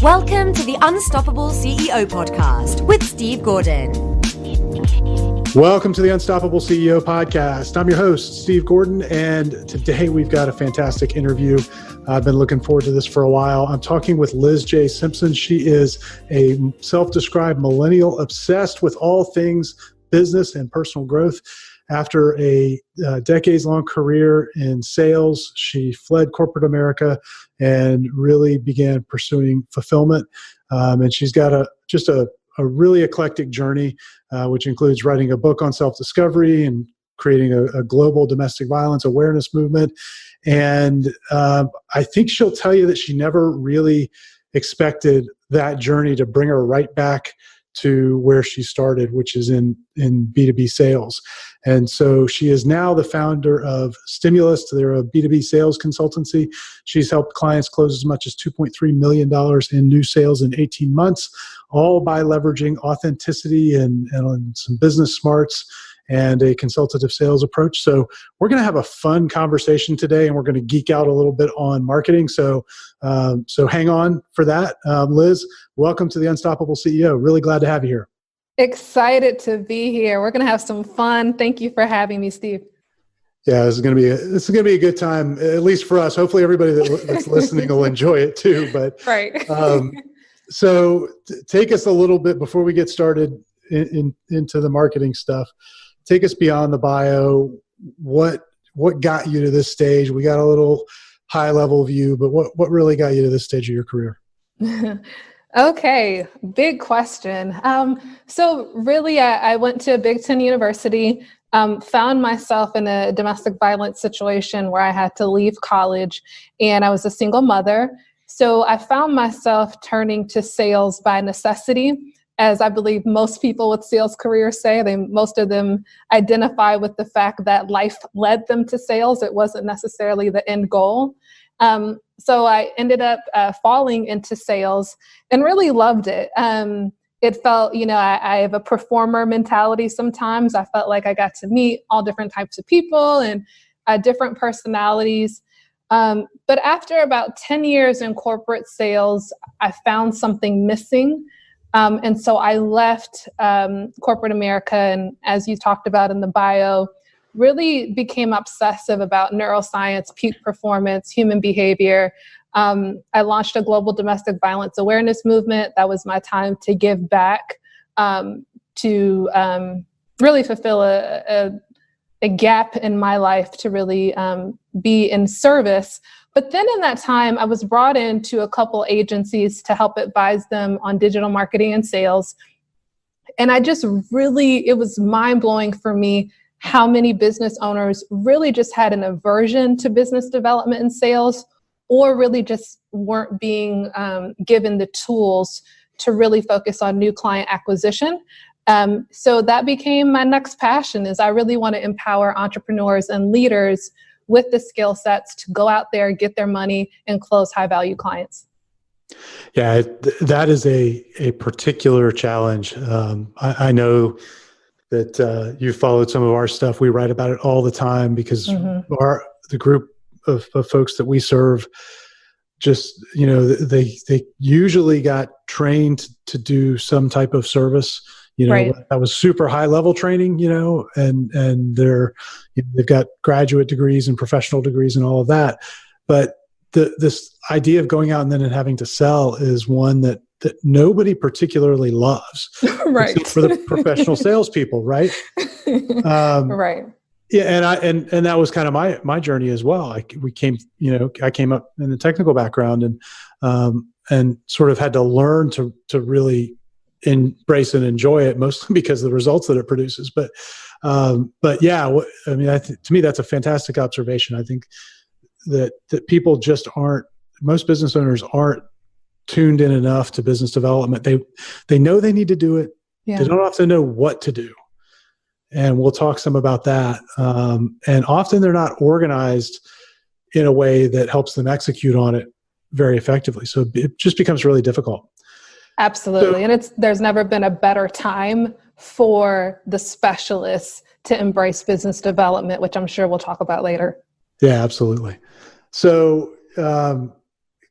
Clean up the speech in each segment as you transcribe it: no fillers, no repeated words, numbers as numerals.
Welcome to the Unstoppable CEO podcast with Steve Gordon. Welcome to the Unstoppable CEO podcast. I'm your host, Steve Gordon, and today we've got a fantastic interview. I've been looking forward to this for a while. I'm talking with Liz J. Simpson. She is a self-described millennial obsessed with all things business and personal growth. After a decades-long career in sales, she fled corporate America and really began pursuing fulfillment. And she's got a really eclectic journey, which includes writing a book on self-discovery and creating a global domestic violence awareness movement. And I think she'll tell you that she never really expected that journey to bring her right back to where she started, which is in B2B sales. And so she is now the founder of Stimulyst. They're a B2B sales consultancy. She's helped clients close as much as $2.3 million in new sales in 18 months, all by leveraging authenticity and some business smarts and a consultative sales approach. So we're going to have a fun conversation today, and we're going to geek out a little bit on marketing. So hang on for that. Liz, welcome to the Unstoppable CEO. Really glad to have you here. Excited to be here. We're going to have some fun. Thank you for having me, Steve. Yeah, this is going to be a good time, at least for us. Hopefully everybody that's listening will enjoy it too. But right. So take us a little bit before we get started into the marketing stuff. Take us beyond the bio. What got you to this stage? We got a little high level view, but what really got you to this stage of your career? Okay, big question. So really, I went to a Big Ten university, found myself in a domestic violence situation where I had to leave college, and I was a single mother. So I found myself turning to sales by necessity. As I believe most people with sales careers say, most of them identify with the fact that life led them to sales. It wasn't necessarily the end goal. So I ended up falling into sales and really loved it. It felt, I have a performer mentality sometimes. I felt like I got to meet all different types of people and different personalities. But after about 10 years in corporate sales, I found something missing. And so I left corporate America, and as you talked about in the bio, really became obsessive about neuroscience, peak performance, human behavior. I launched a global domestic violence awareness movement. That was my time to give back, to really fulfill a gap in my life, to really be in service. But then in that time, I was brought into a couple agencies to help advise them on digital marketing and sales. And it was mind-blowing for me how many business owners really just had an aversion to business development and sales, or really just weren't being given the tools to really focus on new client acquisition. So that became my next passion, is I really want to empower entrepreneurs and leaders with the skill sets to go out there, get their money, and close high-value clients. Yeah, that is a particular challenge. I know that you followed some of our stuff. We write about it all the time because the group of folks that we serve, just they usually got trained to do some type of service. Right. That was super high level training, and they've got graduate degrees and professional degrees and all of that. But this idea of going out and then having to sell is one that nobody particularly loves, right? Except for the professional salespeople, right? Right. Yeah, and that was kind of my journey as well. I came up in a technical background and sort of had to learn to really embrace and enjoy it, mostly because of the results that it produces. But yeah, to me, that's a fantastic observation. I think that people just most business owners aren't tuned in enough to business development. They know they need to do it. Yeah. They don't often know what to do. And we'll talk some about that. And often they're not organized in a way that helps them execute on it very effectively. So it just becomes really difficult. Absolutely. And there's never been a better time for the specialists to embrace business development, which I'm sure we'll talk about later. Yeah, absolutely. So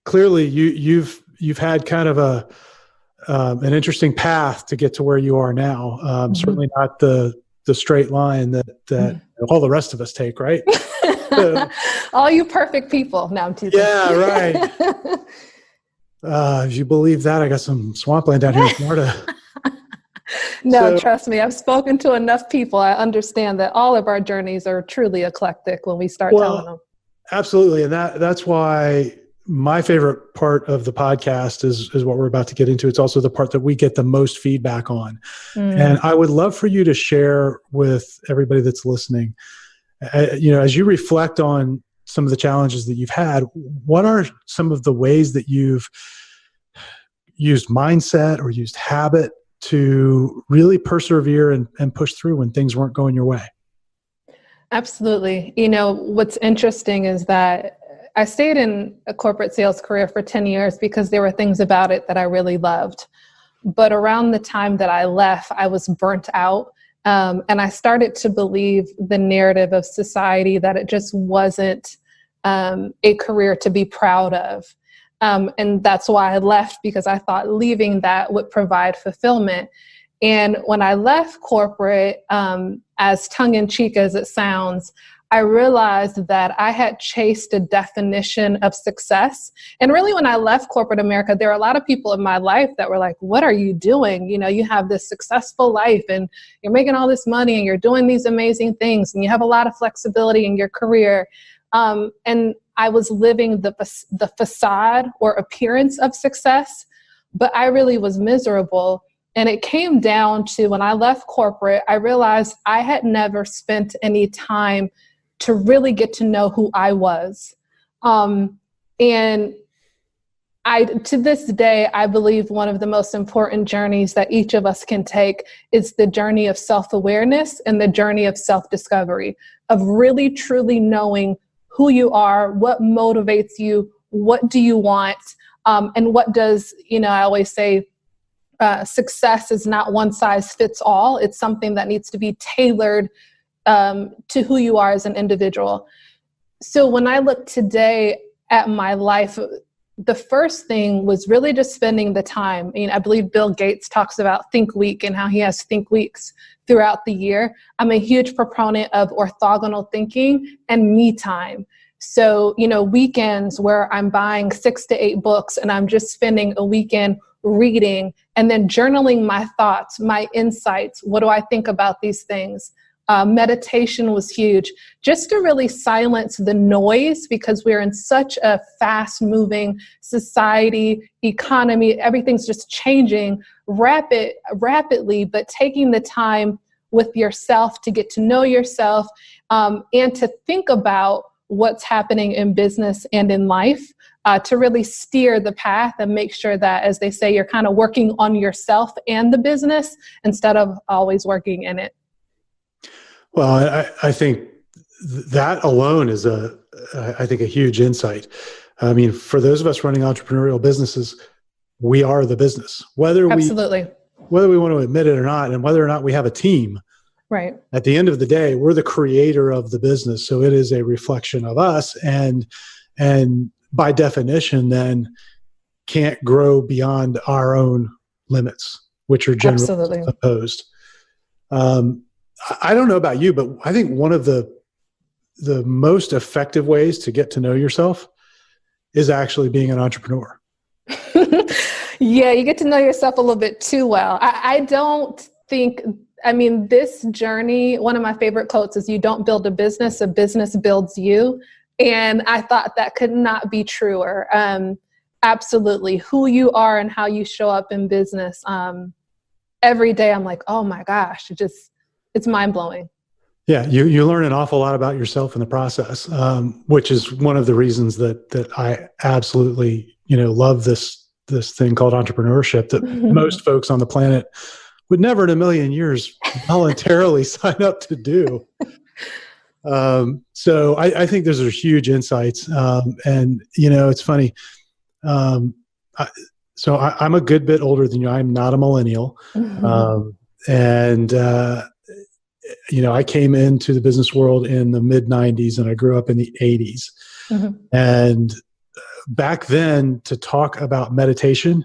clearly you've you've had kind of an interesting path to get to where you are now. Certainly not the straight line that all the rest of us take, right? All you perfect people. Now I'm teasing. Yeah, right. If you believe that, I got some swampland down here in Florida. No, trust me. I've spoken to enough people. I understand that all of our journeys are truly eclectic when we start telling them. Absolutely. And that's why my favorite part of the podcast is what we're about to get into. It's also the part that we get the most feedback on. And I would love for you to share with everybody that's listening, as you reflect on some of the challenges that you've had, what are some of the ways that you've used mindset or used habit to really persevere and push through when things weren't going your way? Absolutely. What's interesting is that I stayed in a corporate sales career for 10 years because there were things about it that I really loved. But around the time that I left, I was burnt out. And I started to believe the narrative of society that it just wasn't a career to be proud of. And that's why I left, because I thought leaving that would provide fulfillment. And when I left corporate, as tongue-in-cheek as it sounds, I realized that I had chased a definition of success. And really, when I left corporate America, there are a lot of people in my life that were like, what are you doing? You have this successful life and you're making all this money and you're doing these amazing things and you have a lot of flexibility in your career. And I was living the facade or appearance of success, but I really was miserable. And it came down to when I left corporate, I realized I had never spent any time to really get to know who I was. And to this day, I believe one of the most important journeys that each of us can take is the journey of self-awareness and the journey of self-discovery, of really truly knowing who you are, what motivates you, what do you want, and what does, I always say, success is not one size fits all. It's something that needs to be tailored to who you are as an individual. So when I look today at my life, the first thing was really just spending the time. I believe Bill Gates talks about Think Week and how he has Think Weeks throughout the year. I'm a huge proponent of orthogonal thinking and me time. So, weekends where I'm buying 6 to 8 books and I'm just spending a weekend reading and then journaling my thoughts, my insights. What do I think about these things? Meditation was huge, just to really silence the noise, because we're in such a fast-moving society, economy. Everything's just changing rapidly, but taking the time with yourself to get to know yourself and to think about what's happening in business and in life, to really steer the path and make sure that, as they say, you're kind of working on yourself and the business instead of always working in it. Well, I think that alone is a huge insight. I mean, for those of us running entrepreneurial businesses, we are the business, whether we want to admit it or not, and whether or not we have a team. Right. At the end of the day, we're the creator of the business. So it is a reflection of us, and by definition, then can't grow beyond our own limits, which are generally opposed. I don't know about you, but I think one of the most effective ways to get to know yourself is actually being an entrepreneur. Yeah, you get to know yourself a little bit too well. I don't think, this journey, one of my favorite quotes is, you don't build a business builds you. And I thought that could not be truer. Absolutely. Who you are and how you show up in business. Every day I'm like, oh my gosh, it's mind-blowing. Yeah, you learn an awful lot about yourself in the process, which is one of the reasons that I absolutely, love this thing called entrepreneurship that most folks on the planet would never in a million years voluntarily sign up to do. So I think those are huge insights. And, it's funny. So I'm a good bit older than you. I'm not a millennial. I came into the business world in the mid 90s and I grew up in the 80s. And back then, to talk about meditation,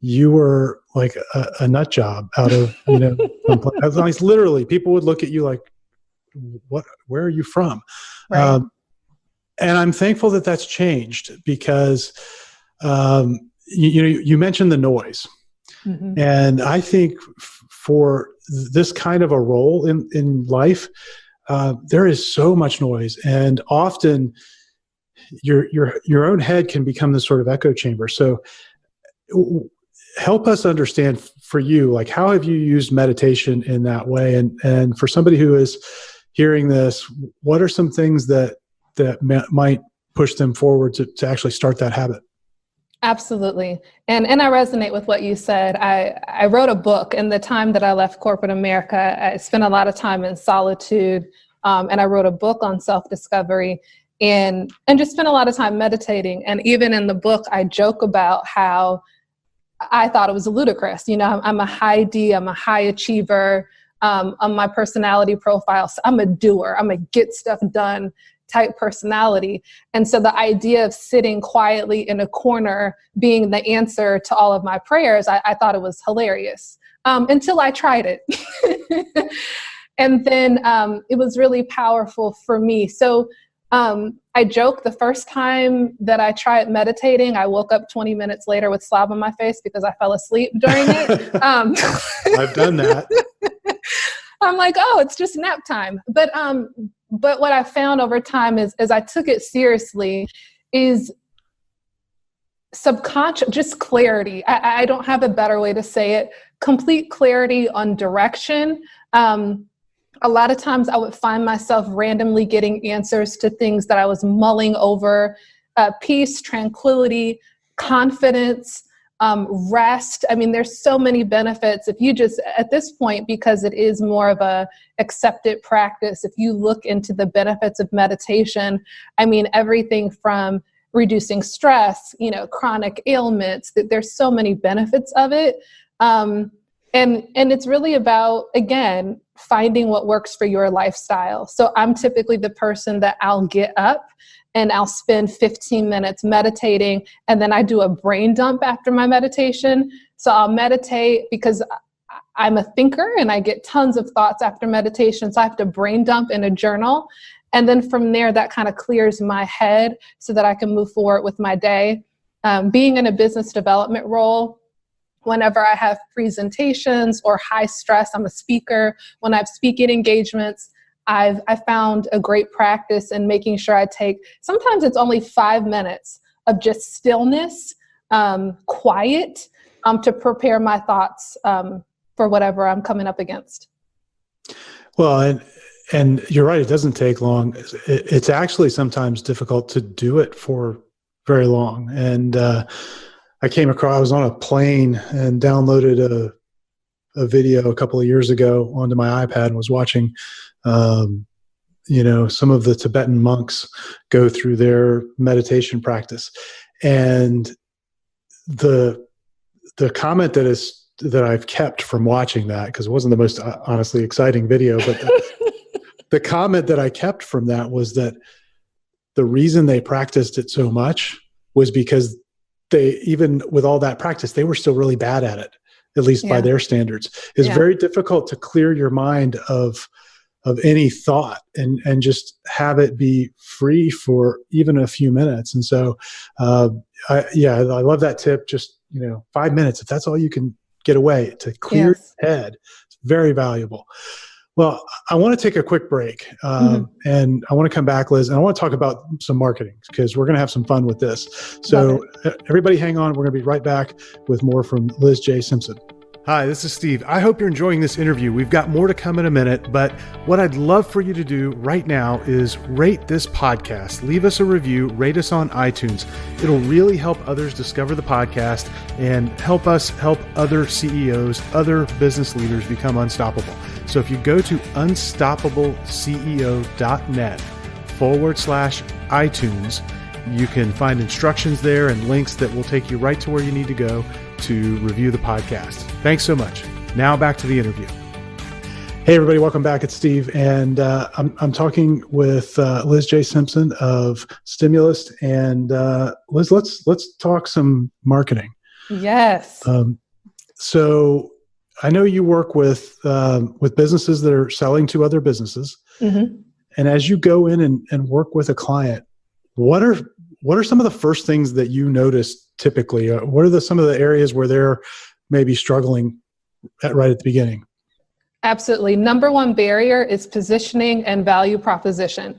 you were like a nut job out of, like literally people would look at you like, where are you from? Right. And I'm thankful that that's changed because, you mentioned the noise. Mm-hmm. And I think for this kind of a role in life, there is so much noise, and often your own head can become this sort of echo chamber. So help us understand for you, like, how have you used meditation in that way? And for somebody who is hearing this, what are some things that might push them forward to actually start that habit? Absolutely. And I resonate with what you said. I wrote a book in the time that I left corporate America. I spent a lot of time in solitude, and I wrote a book on self-discovery and just spent a lot of time meditating. And even in the book, I joke about how I thought it was ludicrous. I'm a high D, I'm a high achiever on my personality profile. So I'm a doer, I'm a get stuff done type personality. And so the idea of sitting quietly in a corner being the answer to all of my prayers, I thought it was hilarious until I tried it. And then it was really powerful for me. So I joke the first time that I tried meditating, I woke up 20 minutes later with slob on my face because I fell asleep during it. I've done that. I'm like, oh, it's just nap time. But what I found over time is, as I took it seriously, is subconscious, just clarity. I don't have a better way to say it. Complete clarity on direction. A lot of times I would find myself randomly getting answers to things that I was mulling over, peace, tranquility, confidence, rest. I mean, there's so many benefits. If you just, at this point, because it is more of a accepted practice, if you look into the benefits of meditation, I mean, everything from reducing stress, chronic ailments, there's so many benefits of it. And it's really about, again, finding what works for your lifestyle. So I'm typically the person that I'll get up and I'll spend 15 minutes meditating, and then I do a brain dump after my meditation. So I'll meditate because I'm a thinker and I get tons of thoughts after meditation. So I have to brain dump in a journal. And then from there, that kind of clears my head so that I can move forward with my day. Being in a business development role, whenever I have presentations or high stress, I'm a speaker. When I have speaking engagements, I found a great practice in making sure I take, sometimes it's only 5 minutes of just stillness, quiet, to prepare my thoughts for whatever I'm coming up against. Well, and you're right, it doesn't take long. It's actually sometimes difficult to do it for very long. And I was on a plane and downloaded a video a couple of years ago onto my iPad and was watching some of the Tibetan monks go through their meditation practice. And the comment that I've kept from watching that, because it wasn't the most honestly exciting video, but the comment that I kept from that was that the reason they practiced it so much was because they, even with all that practice, they were still really bad at it, at least by their standards. It's very difficult to clear your mind of any thought and just have it be free for even a few minutes. And so, I love that tip. Just, 5 minutes, if that's all you can get away to clear your head, it's very valuable. Well, I want to take a quick break and I want to come back, Liz, and I want to talk about some marketing because we're going to have some fun with this. So everybody hang on. We're going to be right back with more from Liz J. Simpson. Hi, this is Steve. I hope you're enjoying this interview. We've got more to come in a minute, but what I'd love for you to do right now is rate this podcast. Leave us a review, rate us on iTunes. It'll really help others discover the podcast and help us help other CEOs, other business leaders become unstoppable. So if you go to unstoppableceo.net/iTunes, you can find instructions there and links that will take you right to where you need to go to review the podcast. Thanks so much. Now back to the interview. Hey everybody, welcome back. It's Steve, and I'm talking with Liz J. Simpson of Stimulyst. And Liz, let's talk some marketing. Yes. So I know you work with businesses that are selling to other businesses, Mm-hmm. and as you go in and work with a client, what are some of the first things that you notice typically? What are some of the areas where they're maybe struggling right at the beginning? Absolutely. Number one barrier is positioning and value proposition.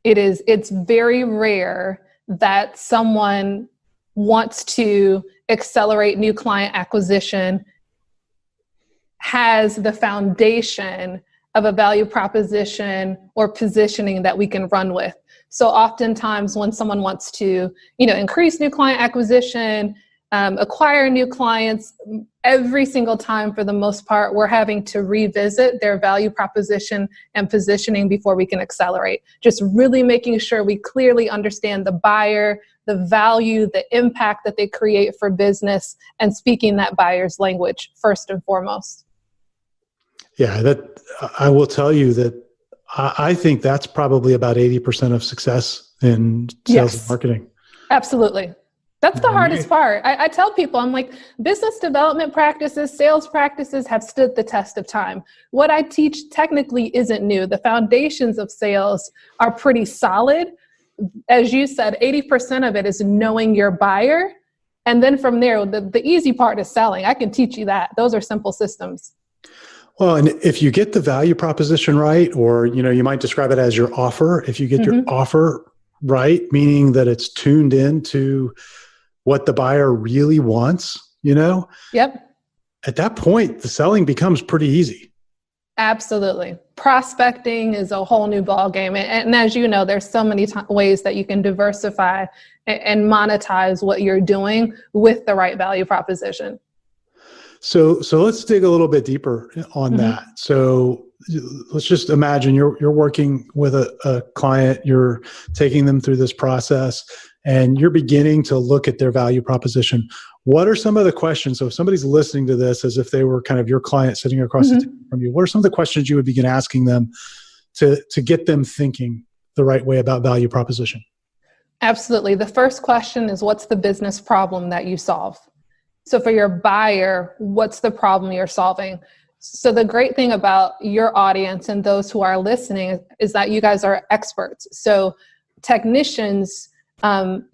It's very rare that someone wants to accelerate new client acquisition, has the foundation of a value proposition or positioning that we can run with. So oftentimes when someone wants to, increase new client acquisition, acquire new clients, every single time for the most part, we're having to revisit their value proposition and positioning before we can accelerate. Just really making sure we clearly understand the buyer, the value, the impact that they create for business, and speaking that buyer's language first and foremost. Yeah, that I will tell you that I think that's probably about 80% of success in sales and marketing. Absolutely. That's the hardest part. I tell people, I'm like, business development practices, sales practices have stood the test of time. What I teach technically isn't new. The foundations of sales are pretty solid. As you said, 80% of it is knowing your buyer. And then from there, the easy part is selling. I can teach you that. Those are simple systems. Well, and if you get the value proposition right, or, you might describe it as your offer, if you get your offer right, meaning that it's tuned into what the buyer really wants, Yep. At that point, the selling becomes pretty easy. Absolutely. Prospecting is a whole new ballgame. And as you know, there's so many ways that you can diversify and monetize what you're doing with the right value proposition. So let's dig a little bit deeper on that. So let's just imagine you're working with a client, you're taking them through this process, and you're beginning to look at their value proposition. What are some of the questions? So if somebody's listening to this as if they were kind of your client sitting across the table from you, what are some of the questions you would begin asking them to get them thinking the right way about value proposition? Absolutely. The first question is, what's the business problem that you solve? So for your buyer, what's the problem you're solving? So the great thing about your audience and those who are listening is that you guys are experts. So technicians,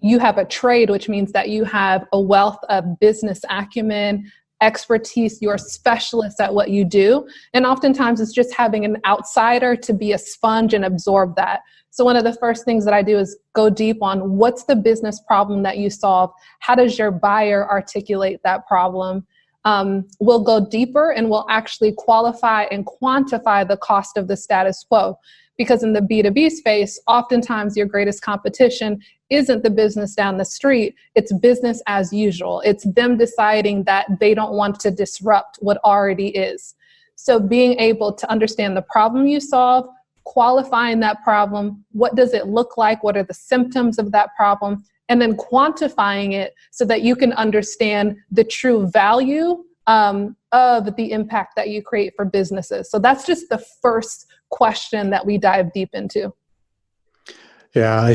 you have a trade, which means that you have a wealth of business acumen, expertise, you're a specialist at what you do. And oftentimes it's just having an outsider to be a sponge and absorb that. So one of the first things that I do is go deep on what's the business problem that you solve? How does your buyer articulate that problem? We'll go deeper and we'll actually qualify and quantify the cost of the status quo. Because in the B2B space, oftentimes your greatest competition isn't the business down the street, it's business as usual. It's them deciding that they don't want to disrupt what already is. So being able to understand the problem you solve, qualifying that problem, what does it look like, what are the symptoms of that problem, and then quantifying it so that you can understand the true value of the impact that you create for businesses. So that's just the first question that we dive deep into. Yeah,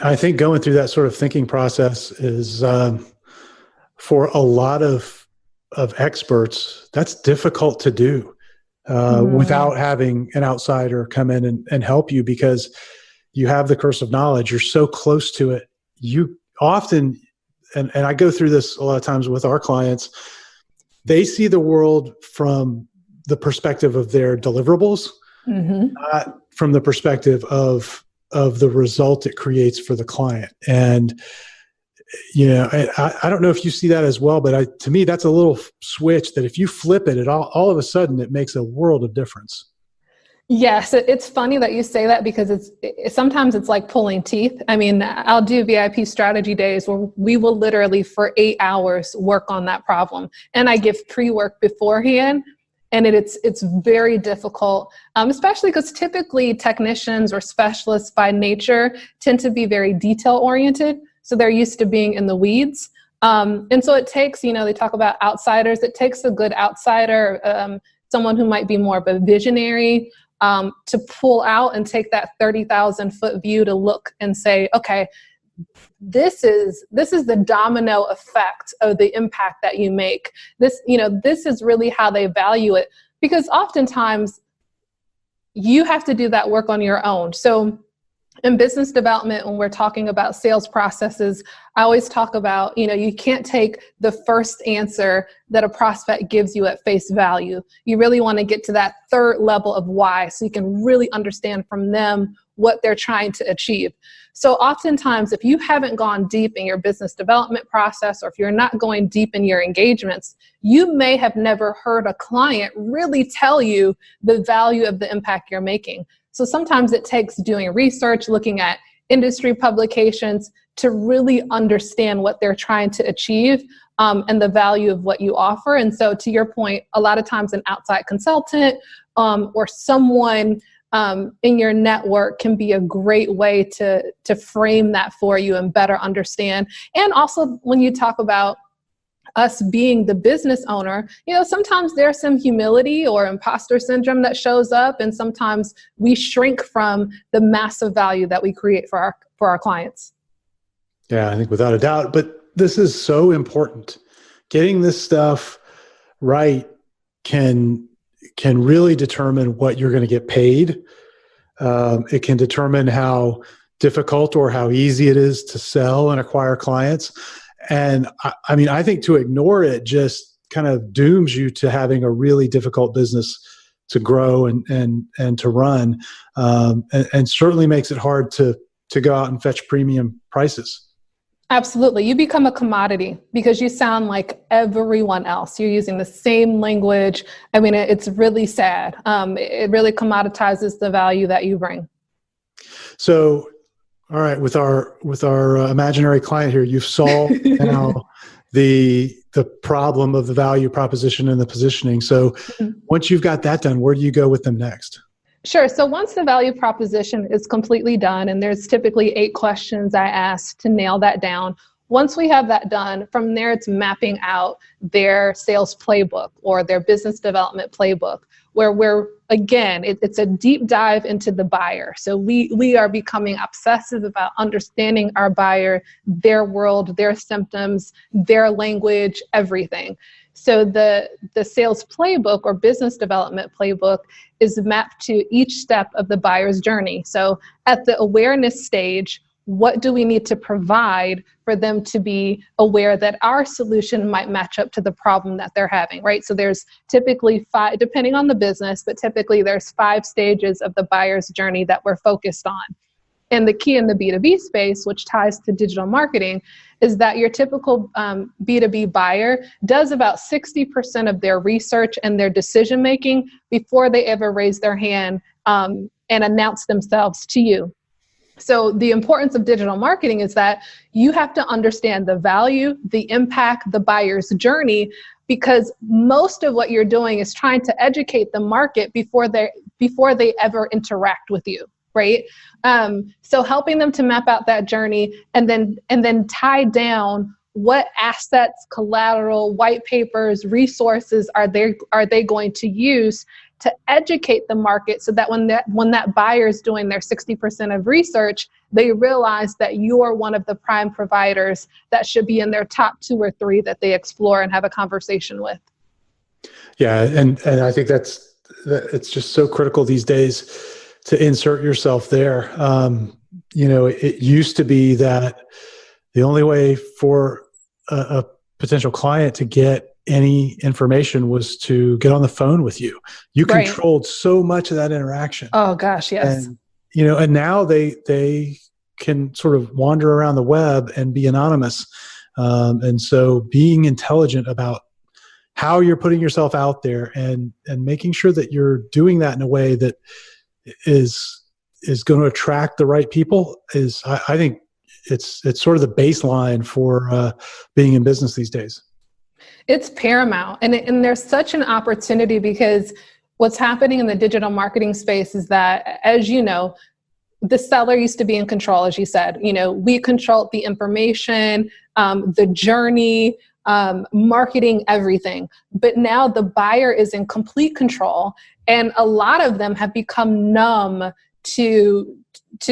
I think going through that sort of thinking process is for a lot of experts, that's difficult to do without having an outsider come in and help you, because you have the curse of knowledge. You're so close to it. You often, and I go through this a lot of times with our clients, they see the world from the perspective of their deliverables, not from the perspective of the result it creates for the client. And, I don't know if you see that as well, but to me, that's a little switch that if you flip it, all of a sudden it makes a world of difference. Yes, it's funny that you say that, because sometimes it's like pulling teeth. I mean, I'll do VIP strategy days where we will literally for 8 hours work on that problem. And I give pre-work beforehand. And it's very difficult, especially because typically technicians or specialists by nature tend to be very detail oriented. So they're used to being in the weeds. And so it takes, they talk about outsiders. It takes a good outsider someone who might be more of a visionary, to pull out and take that 30,000 foot view to look and say, okay, this is the domino effect of the impact that you make. This is really how they value it, because oftentimes you have to do that work on your own. So in business development, when we're talking about sales processes, I always talk about, you can't take the first answer that a prospect gives you at face value. You really want to get to that third level of why, so you can really understand from them what they're trying to achieve. So oftentimes, if you haven't gone deep in your business development process, or if you're not going deep in your engagements, you may have never heard a client really tell you the value of the impact you're making. So sometimes it takes doing research, looking at industry publications to really understand what they're trying to achieve, and the value of what you offer. And so to your point, a lot of times an outside consultant or someone in your network can be a great way to frame that for you and better understand. And also when you talk about us being the business owner, sometimes there's some humility or imposter syndrome that shows up, and sometimes we shrink from the massive value that we create for our clients. Yeah, I think without a doubt, but this is so important. Getting this stuff right can really determine what you're going to get paid. It can determine how difficult or how easy it is to sell and acquire clients. And I think to ignore it just kind of dooms you to having a really difficult business to grow and to run, and certainly makes it hard to go out and fetch premium prices. Absolutely. You become a commodity because you sound like everyone else. You're using the same language. It's really sad. It really commoditizes the value that you bring. So, all right, with our imaginary client here, you've solved now the problem of the value proposition and the positioning. So once you've got that done, where do you go with them next? Sure. So once the value proposition is completely done, and there's typically 8 questions I ask to nail that down. Once we have that done, from there it's mapping out their sales playbook or their business development playbook, where it's a deep dive into the buyer. So we are becoming obsessive about understanding our buyer, their world, their symptoms, their language, everything. So the sales playbook or business development playbook is mapped to each step of the buyer's journey. So at the awareness stage, what do we need to provide for them to be aware that our solution might match up to the problem that they're having, right? So there's typically 5, depending on the business, but typically there's 5 stages of the buyer's journey that we're focused on. And the key in the B2B space, which ties to digital marketing, is that your typical B2B buyer does about 60% of their research and their decision making before they ever raise their hand and announce themselves to you. So the importance of digital marketing is that you have to understand the value, the impact, the buyer's journey, because most of what you're doing is trying to educate the market before they ever interact with you, right? So helping them to map out that journey and then tie down what assets, collateral, white papers, resources are they going to use to educate the market, so that when that buyer is doing their 60% of research, they realize that you are one of the prime providers that should be in their top 2 or 3 that they explore and have a conversation with. Yeah, and I think it's just so critical these days to insert yourself there. It used to be that the only way for a potential client to get any information was to get on the phone with you. You controlled so much of that interaction. Oh gosh, yes. And now they can sort of wander around the web and be anonymous. And so being intelligent about how you're putting yourself out there and making sure that you're doing that in a way that is going to attract the right people is, I think it's sort of the baseline for being in business these days. It's paramount. And there's such an opportunity, because what's happening in the digital marketing space is that, as you know, the seller used to be in control, as you said. We controlled the information, the journey, marketing everything. But now the buyer is in complete control, and a lot of them have become numb to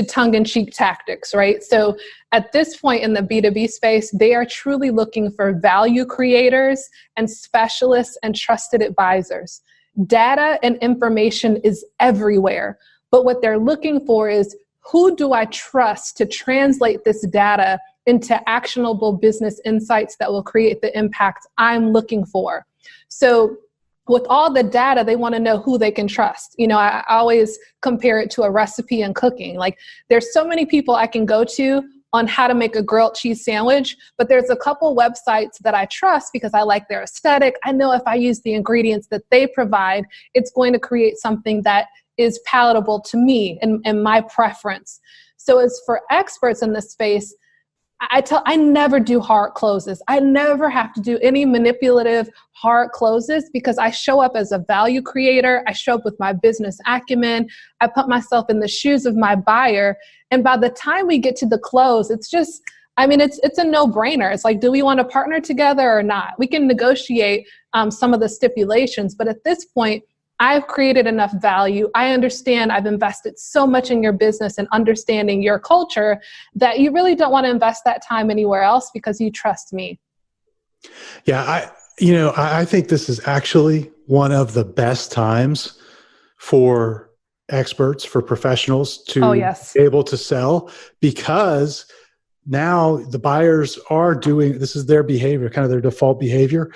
tongue-in-cheek tactics, right? So at this point in the B2B space, they are truly looking for value creators and specialists and trusted advisors. Data and information is everywhere, but what they're looking for is, who do I trust to translate this data into actionable business insights that will create the impact I'm looking for? So with all the data, they want to know who they can trust. You know, I always compare it to a recipe in cooking. Like, there's so many people I can go to on how to make a grilled cheese sandwich, but there's a couple websites that I trust because I like their aesthetic. I know if I use the ingredients that they provide, it's going to create something that is palatable to me and my preference. So as for experts in this space, I never do hard closes. I never have to do any manipulative hard closes because I show up as a value creator. I show up with my business acumen. I put myself in the shoes of my buyer. And by the time we get to the close, it's just, I mean, it's a no-brainer. It's like, do we want to partner together or not? We can negotiate some of the stipulations, but at this point, I've created enough value. I understand I've invested so much in your business and understanding your culture that you really don't want to invest that time anywhere else because you trust me. Yeah, I think this is actually one of the best times for experts, for professionals to be able to sell, because now the buyers are doing, this is their behavior, kind of their default behavior.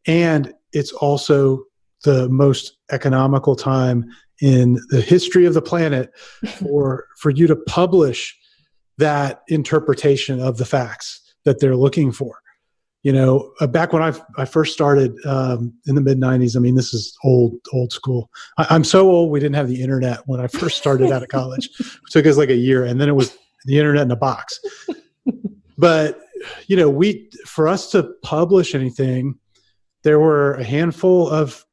And it's also the most economical time in the history of the planet for you to publish that interpretation of the facts that they're looking for. You know, back when I first started in the mid 90s, I mean, this is old school. I'm so old, we didn't have the internet when I first started out of college. It took us like a year, and then it was the internet in a box. But, you know, for us to publish anything, there were a handful of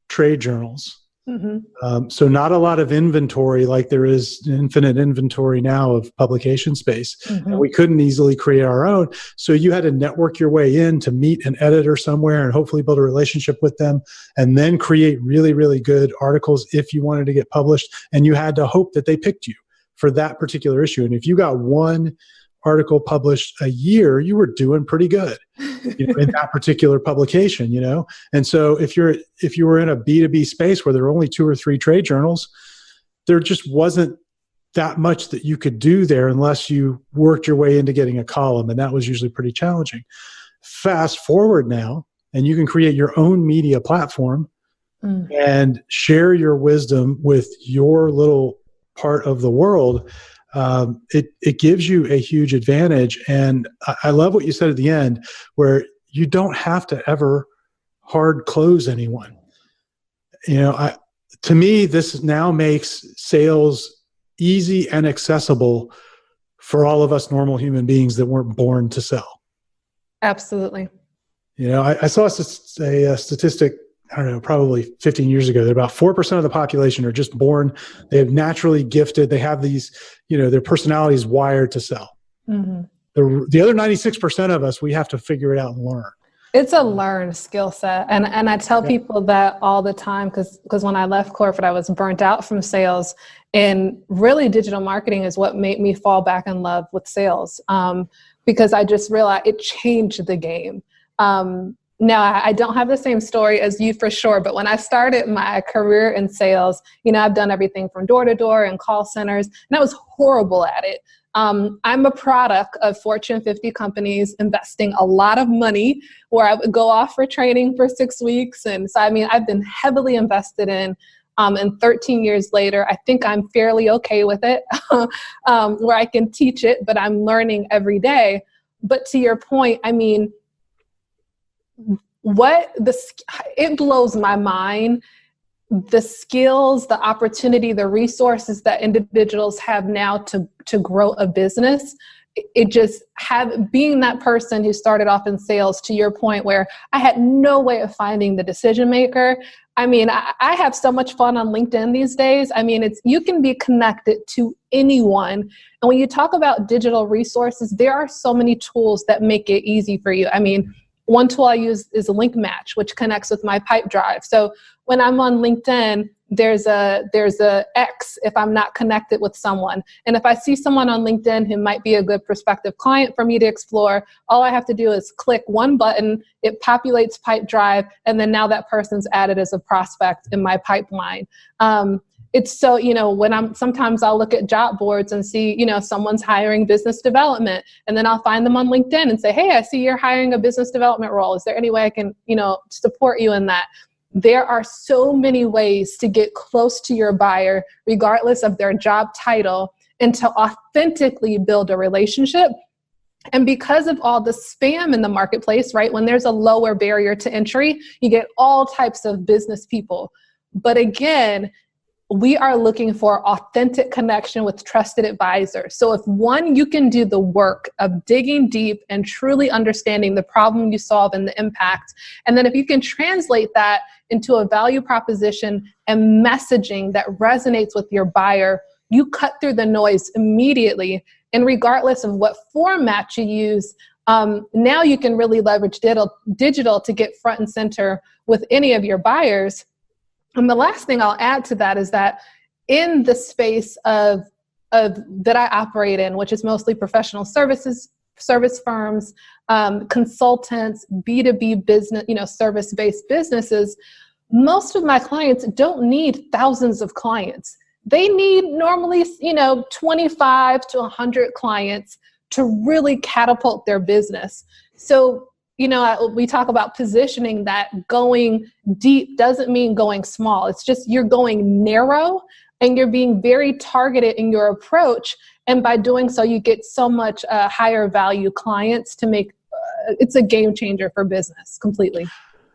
trade journals. Mm-hmm. So not a lot of inventory like there is infinite inventory now of publication space. Mm-hmm. And we couldn't easily create our own. So you had to network your way in to meet an editor somewhere and hopefully build a relationship with them, and then create really, really good articles if you wanted to get published. And you had to hope that they picked you for that particular issue. And if you got one article published a year, you were doing pretty good, you know, in that particular publication, you know? And so if you were in a B2B space where there were only 2 or 3 trade journals, there just wasn't that much that you could do there unless you worked your way into getting a column. And that was usually pretty challenging. Fast forward now, and you can create your own media platform and share your wisdom with your little part of the world. It gives you a huge advantage. And I love what you said at the end, where you don't have to ever hard close anyone. You know, to me, this now makes sales easy and accessible for all of us normal human beings that weren't born to sell. Absolutely. You know, I saw a statistic, I don't know, probably 15 years ago, that about 4% of the population are just born. They have naturally gifted. They have these, you know, their personality is wired to sell. Mm-hmm. The other 96% of us, we have to figure it out and learn. It's a learned skill set. And I tell people that all the time, because when I left corporate, I was burnt out from sales. And really, digital marketing is what made me fall back in love with sales, because I just realized it changed the game. Now, I don't have the same story as you for sure, but when I started my career in sales, you know, I've done everything from door to door and call centers, and I was horrible at it. I'm a product of Fortune 50 companies investing a lot of money, where I would go off for training for 6 weeks. And so, I mean, I've been heavily invested in, and 13 years later, I think I'm fairly okay with it, where I can teach it, but I'm learning every day. But to your point, I mean, it blows my mind, the skills, the opportunity, the resources that individuals have now to grow a business. It just being that person who started off in sales, to your point, where I had no way of finding the decision maker. I mean, I have so much fun on LinkedIn these days. I mean, you can be connected to anyone. And when you talk about digital resources, there are so many tools that make it easy for you. I mean, one tool I use is a link match, which connects with my pipe drive. So when I'm on LinkedIn, there's a X if I'm not connected with someone. And if I see someone on LinkedIn who might be a good prospective client for me to explore, all I have to do is click one button, it populates pipe drive, and then now that person's added as a prospect in my pipeline. It's so, sometimes I'll look at job boards and see, someone's hiring business development, and then I'll find them on LinkedIn and say, hey, I see you're hiring a business development role. Is there any way I can, support you in that? There are so many ways to get close to your buyer, regardless of their job title, and to authentically build a relationship. And because of all the spam in the marketplace, right, when there's a lower barrier to entry, you get all types of business people. But again, we are looking for authentic connection with trusted advisors. So if one, you can do the work of digging deep and truly understanding the problem you solve and the impact, and then if you can translate that into a value proposition and messaging that resonates with your buyer, you cut through the noise immediately. And regardless of what format you use, now you can really leverage digital to get front and center with any of your buyers. And the last thing I'll add to that is that in the space of that I operate in, which is mostly professional service firms, consultants, B2B business, service-based businesses, most of my clients don't need thousands of clients. They need normally, 25 to 100 clients to really catapult their business. So, we talk about positioning, that going deep doesn't mean going small. It's just you're going narrow and you're being very targeted in your approach. And by doing so, you get so much higher value clients to make it's a game changer for business completely.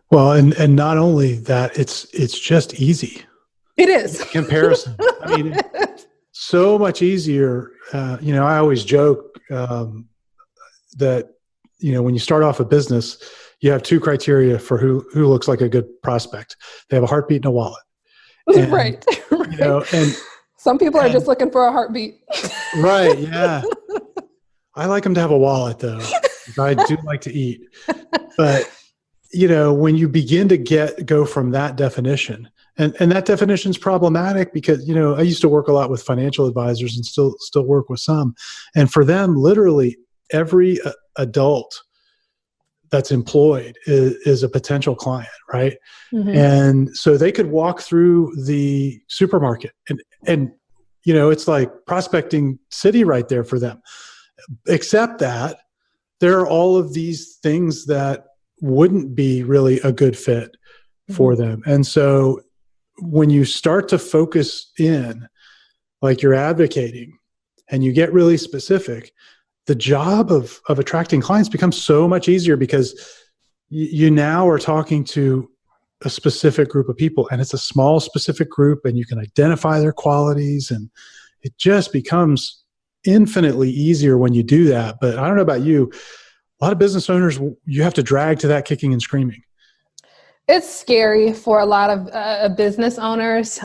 Well, and not only that, it's just easy. It is. In comparison. I mean, so much easier. I always joke that, when you start off a business, you have two criteria for who looks like a good prospect. They have a heartbeat and a wallet. And, right. And some people are just looking for a heartbeat. Right. Yeah. I like them to have a wallet though. I do like to eat, but when you begin to go from that definition, and that definition is problematic because, I used to work a lot with financial advisors and still work with some. And for them, literally every adult that's employed is a potential client, right? Mm-hmm. And so they could walk through the supermarket and it's like prospecting city right there for them. Except that there are all of these things that wouldn't be really a good fit for mm-hmm. them. And so when you start to focus in, like you're advocating, and you get really specific, the job of attracting clients becomes so much easier because you now are talking to a specific group of people, and it's a small specific group, and you can identify their qualities, and it just becomes infinitely easier when you do that. But I don't know about you, a lot of business owners, you have to drag to that kicking and screaming. It's scary for a lot of business owners.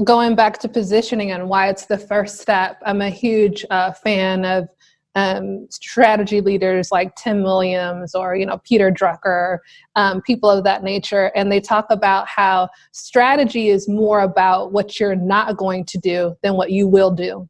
Going back to positioning and why it's the first step, I'm a huge fan of strategy leaders like Tim Williams or, Peter Drucker, people of that nature. And they talk about how strategy is more about what you're not going to do than what you will do.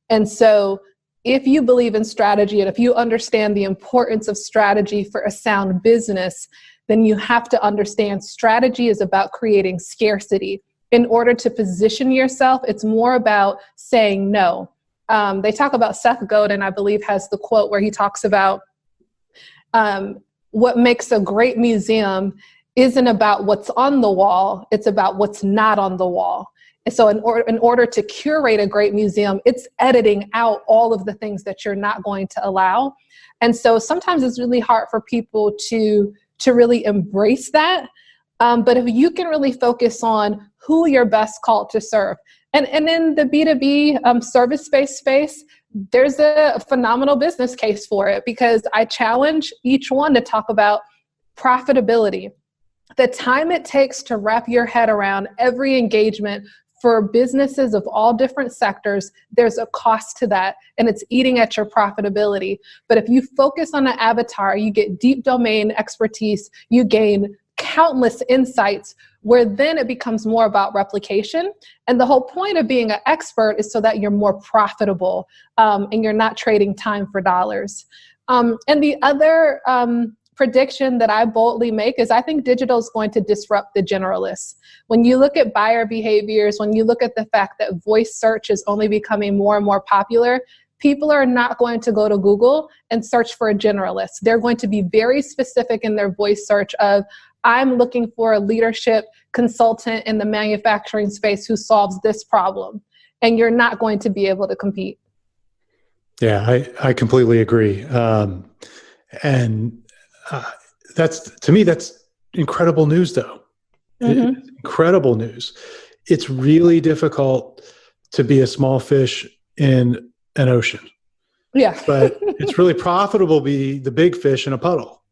And so if you believe in strategy and if you understand the importance of strategy for a sound business, then you have to understand strategy is about creating scarcity. In order to position yourself, it's more about saying no. They talk about Seth Godin, I believe, has the quote where he talks about what makes a great museum isn't about what's on the wall, it's about what's not on the wall. And so in order to curate a great museum, it's editing out all of the things that you're not going to allow. And so sometimes it's really hard for people to really embrace that. But if you can really focus on who you're best called to serve, and in the B2B service-based space, there's a phenomenal business case for it because I challenge each one to talk about profitability. The time it takes to wrap your head around every engagement for businesses of all different sectors, there's a cost to that, and it's eating at your profitability. But if you focus on an avatar, you get deep domain expertise, you gain countless insights, where then it becomes more about replication. And the whole point of being an expert is so that you're more profitable, and you're not trading time for dollars. And the other prediction that I boldly make is I think digital is going to disrupt the generalists. When you look at buyer behaviors, when you look at the fact that voice search is only becoming more and more popular, people are not going to go to Google and search for a generalist. They're going to be very specific in their voice search of, I'm looking for a leadership consultant in the manufacturing space who solves this problem. And you're not going to be able to compete. Yeah, I completely agree. To me, that's incredible news, though. It's incredible news. It's really difficult to be a small fish in an ocean. Yeah. But it's really profitable to be the big fish in a puddle.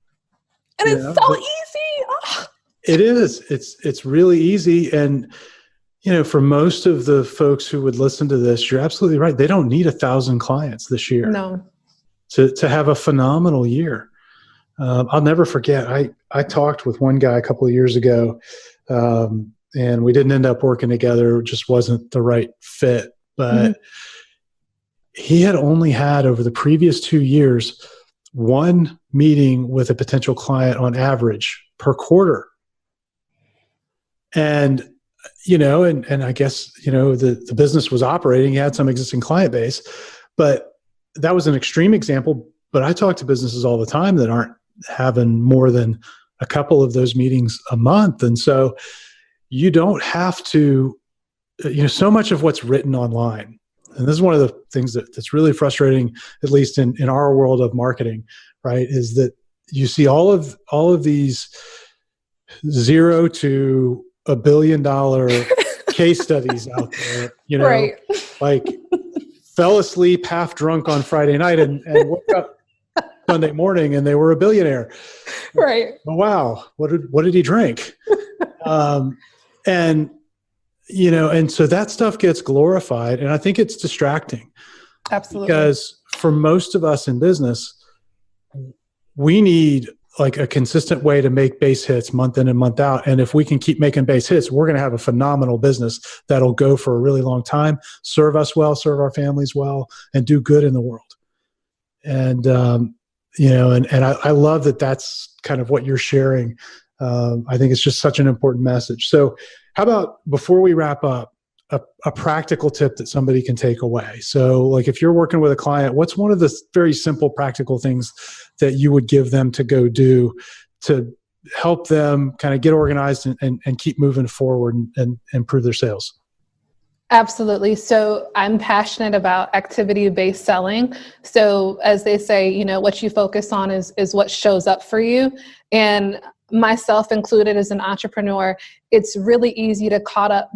And it's so easy. Oh. It is. It's really easy. And, for most of the folks who would listen to this, you're absolutely right. They don't need 1,000 clients this year. No. To have a phenomenal year. I'll never forget. I talked with one guy a couple of years ago, and we didn't end up working together. It just wasn't the right fit. But he had only had, over the previous 2 years, one meeting with a potential client on average per quarter. And, and I guess, the business was operating. He had some existing client base, but that was an extreme example. But I talk to businesses all the time that aren't having more than a couple of those meetings a month. And so you don't have to, so much of what's written online, and this is one of the things that's really frustrating, at least in our world of marketing, right, is that you see all of these 0 to $1 billion case studies out there, right. Like fell asleep half drunk on Friday night and woke up Sunday morning and they were a billionaire. Right. Oh, wow. What did he drink? And so that stuff gets glorified, and I think it's distracting. Absolutely. Because for most of us in business, we need like a consistent way to make base hits month in and month out. And if we can keep making base hits, we're going to have a phenomenal business that'll go for a really long time, serve us well, serve our families well, and do good in the world. And, I love that that's kind of what you're sharing. I think it's just such an important message. So how about, before we wrap up, a practical tip that somebody can take away? So like, if you're working with a client, what's one of the very simple practical things that you would give them to go do to help them kind of get organized and keep moving forward and improve their sales? Absolutely. So I'm passionate about activity-based selling. So as they say, what you focus on is what shows up for you. And myself included as an entrepreneur, it's really easy to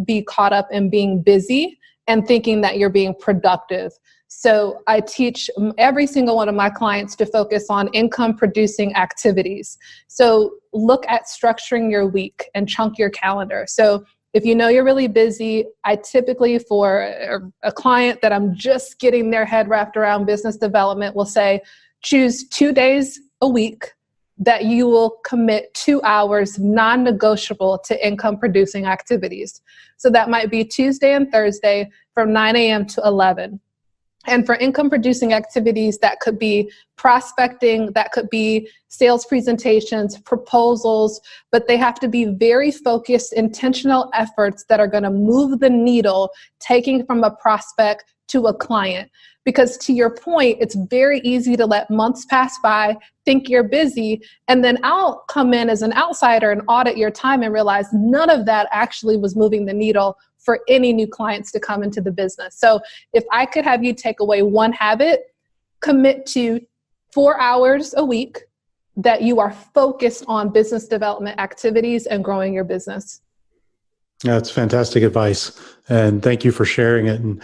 be caught up in being busy and thinking that you're being productive. So I teach every single one of my clients to focus on income producing activities. So look at structuring your week and chunk your calendar. So if you're really busy, I typically, for a client that I'm just getting their head wrapped around business development, will say, choose 2 days a week that you will commit 2 hours non-negotiable to income producing activities. So that might be Tuesday and Thursday from 9 a.m. to 11. And for income producing activities, that could be prospecting, that could be sales presentations, proposals, but they have to be very focused, intentional efforts that are going to move the needle, taking from a prospect to a client. Because to your point, it's very easy to let months pass by, think you're busy, and then I'll come in as an outsider and audit your time and realize none of that actually was moving the needle for any new clients to come into the business. So if I could have you take away one habit, commit to 4 hours a week that you are focused on business development activities and growing your business. That's fantastic advice. And thank you for sharing it. And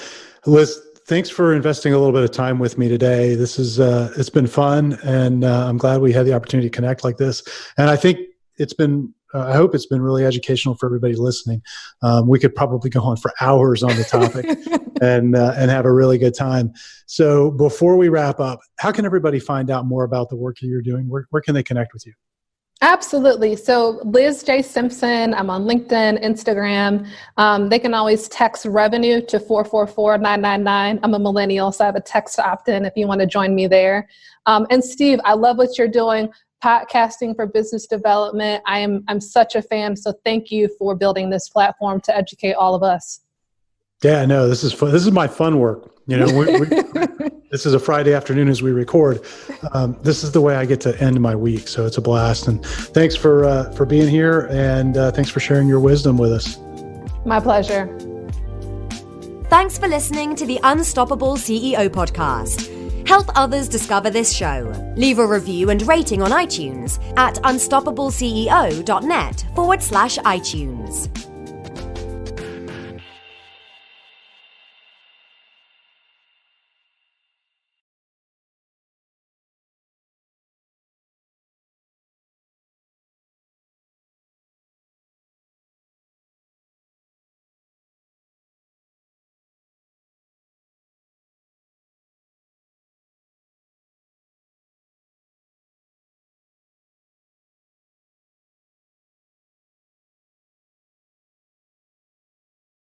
Liz, thanks for investing a little bit of time with me today. This is, it's been fun, and I'm glad we had the opportunity to connect like this. And I think it's been I hope it's been really educational for everybody listening. We could probably go on for hours on the topic and have a really good time. So before we wrap up, how can everybody find out more about the work that you're doing? Where can they connect with you? Absolutely. So Liz J. Simpson, I'm on LinkedIn, Instagram. They can always text revenue to 444-999. I'm a millennial, so I have a text opt-in if you want to join me there. And Steve, I love what you're doing, podcasting for business development. I'm such a fan, so thank you for building this platform to educate all of us. Yeah, no, this is fun. This is my fun work. This is a Friday afternoon as we record. This is the way I get to end my week, so it's a blast. And thanks for being here, and thanks for sharing your wisdom with us. My pleasure. Thanks for listening to the Unstoppable CEO podcast. Help others discover this show. Leave a review and rating on iTunes at unstoppableceo.net/iTunes.